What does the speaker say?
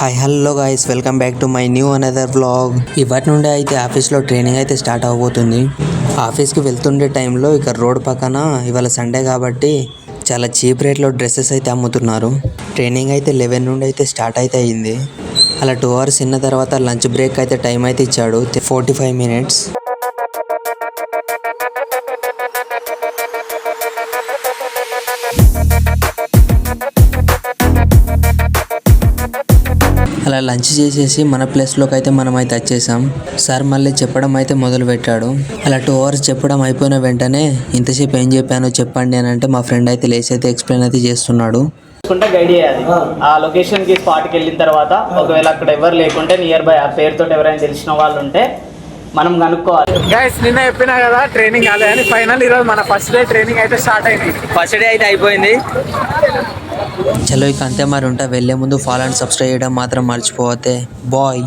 Hi hello guys, welcome back to my new another vlog. ఇవాటి నుండి అయితే ఆఫీస్లో ట్రైనింగ్ అయితే స్టార్ట్ అవబోతుంది. ఆఫీస్కి వెళ్తుండే టైంలో ఇక రోడ్ పక్కన ఇవాళ సండే కాబట్టి చాలా చీప్ రేట్లో డ్రెస్సెస్ అయితే అమ్ముతున్నారు. ట్రైనింగ్ అయితే 11 నుండి అయితే స్టార్ట్ అయితే అయింది. అలా 2 అవర్స్ ఇన్న తర్వాత లంచ్ బ్రేక్ అయితే టైం అయితే ఇచ్చాడు 45 మినిట్స్. అలా లంచ్ చేసేసి మన ప్లేస్లోకి అయితే మనం అయితే వచ్చేసాం. సార్ మళ్ళీ చెప్పడం అయితే మొదలు పెట్టాడు. అలా 2 అవర్స్ చెప్పడం అయిపోయిన వెంటనే ఇంతసేపు ఏం చెప్పానో చెప్పండి అని అంటే మా ఫ్రెండ్ అయితే లేచి అయితే ఎక్స్ప్లెయిన్ అయితే చేస్తున్నాడు. గైడ్ చేయాలి. ఆ లొకేషన్ కి స్పాట్కి వెళ్ళిన తర్వాత ఒకవేళ అక్కడ ఎవరు లేకుంటే నియర్ బై ఆ పేరుతో ఎవరైనా తెలిసిన వాళ్ళు ఉంటే మనం కనుక్కోవాలి. గైస్ నిన్న చెప్పినా కదా ట్రైనింగ్ కాలేదు అని, ఫైనల్ ఈరోజు మన ఫస్ట్ డే ట్రైనింగ్ అయితే స్టార్ట్ అయింది. ఫస్ట్ డే అయితే అయిపోయింది. చలో ఇక అంతే మరి ఉంటా. వెళ్ళే ముందు ఫాలో అండ్ సబ్స్క్రైబ్ చేయడం మాత్రం మర్చిపోతే బాయ్.